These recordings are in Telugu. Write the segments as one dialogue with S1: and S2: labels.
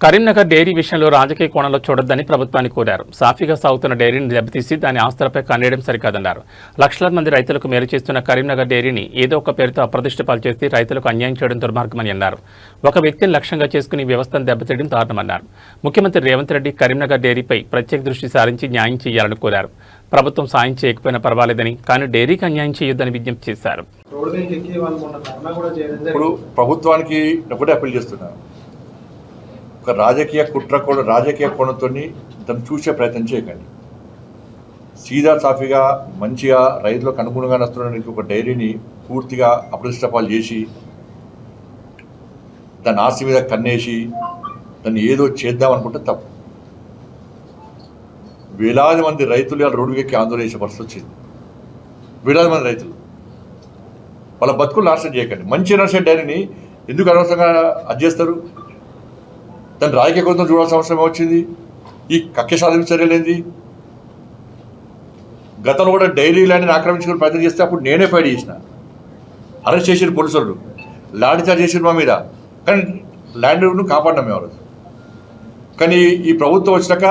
S1: కరీంనగర్ డైరీ విషయంలో రాజకీయ కోణంలో చూడొద్దని ప్రభుత్వాన్ని కోరారు. సాఫీగా సాగుతున్న డైరీని దెబ్బతీసి దాని ఆస్తులపై కన్నేయడం సరికాదన్నారు. లక్షలాది మంది రైతులకు మేలు చేస్తున్న కరీంనగర్ డైరీని ఏదో ఒక పేరుతో అప్రతిష్ట పాలు చేసి రైతులకు అన్యాయం చేయడం దుర్మార్గమని అన్నారు. ఒక వ్యక్తిని లక్ష్యంగా చేసుకుని వ్యవస్థను దెబ్బతీయడం దారుణమన్నారు. ముఖ్యమంత్రి రేవంత్ రెడ్డి కరీంనగర్ డైరీపై ప్రత్యేక దృష్టి సారించి న్యాయం చేయాలని కోరారు. ప్రభుత్వం సాయం చేయకపోయినా పర్వాలేదని, కానీ డైరీకి అన్యాయం చేయొద్దని విజ్ఞప్తి చేశారు.
S2: ఇప్పుడు ప్రభుత్వానికి ఒకటే అప్పీల్ చేస్తున్నారు, ఒక రాజకీయ కోణంతో దాన్ని చూసే ప్రయత్నం చేయకండి. సీదా సాఫీగా మంచిగా రైతులకు అనుగుణంగా నడుస్తున్న ఒక డైరీని పూర్తిగా అప్రతిష్టపాలు చేసి దాని ఆస్తి మీద కన్నేసి దాన్ని ఏదో చేద్దాం అనుకుంటే తప్పు. వేలాది మంది రైతులు రోడ్డుకి ఆందోళన చేసే పరిస్థితి వచ్చింది. వేలాది మంది రైతులు వాళ్ళ బతుకులు నాశనం చేయకండి. మంచి నడిచే డైరీని ఎందుకు అనవసరంగా అది చేస్తారు? దాన్ని రాజకీయ కోణంతో చూడాల్సిన అవసరం వచ్చింది. ఈ కక్ష సాధింపు చర్యలేంది? గతంలో కూడా డైరీ ల్యాండ్ని ఆక్రమించుకుని ప్రయత్నం చేస్తే అప్పుడు నేనే ఫైట్ చేసిన, అరెస్ట్ చేసిన పోలీసులు, లాఠీ చార్జ్ చేసిన మా మీద, కానీ ల్యాండ్ను కాపాడినాం మేము రోజు. కానీ ఈ ప్రభుత్వం వచ్చినాక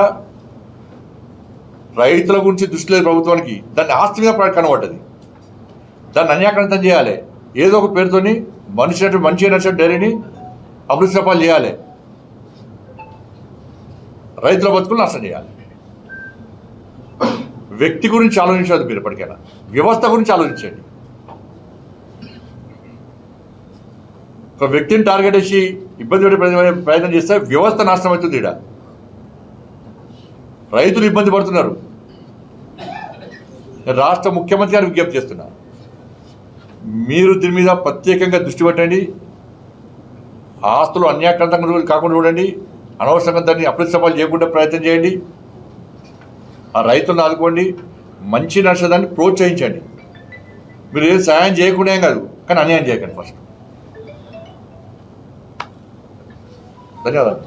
S2: రైతుల గురించి దృష్టి లేదు ప్రభుత్వానికి. దాన్ని ఆస్తి మీద కనబడ్డది. దాన్ని అన్యాక్రాంతం చేయాలి. ఏదో ఒక పేరుతోని మంచి నడిచిన డైరీని అభివృద్ధిపాలు చేయాలి. రైతుల బతుకులు నష్టం చేయాలి. వ్యక్తి గురించి ఆలోచించదు మీరు ఎప్పటికైనా, వ్యవస్థ గురించి ఆలోచించండి. ఒక వ్యక్తిని టార్గెట్ చేసి ఇబ్బంది పెట్టే ప్రయత్నం చేస్తే వ్యవస్థ నాశనం అవుతుంది. ఇక్కడ రైతులు ఇబ్బంది పడుతున్నారు. రాష్ట్ర ముఖ్యమంత్రి గారు విజ్ఞప్తి చేస్తున్నారు, మీరు దీని మీద ప్రత్యేకంగా దృష్టి పెట్టండి. ఆస్తులు అన్యాక్రాంతంగా కాకుండా చూడండి. అనవసరంగా దాన్ని అప్రతిష్టపాలు చేయకుండా ప్రయత్నం చేయండి. ఆ రైతులను ఆదుకోండి. మంచి నష్టదాన్ని ప్రోత్సహించండి. మీరు ఏం సాయం చేయకుండా ఏం కాదు, కానీ అన్యాయం చేయకండి ఫస్ట్. ధన్యవాదాలు.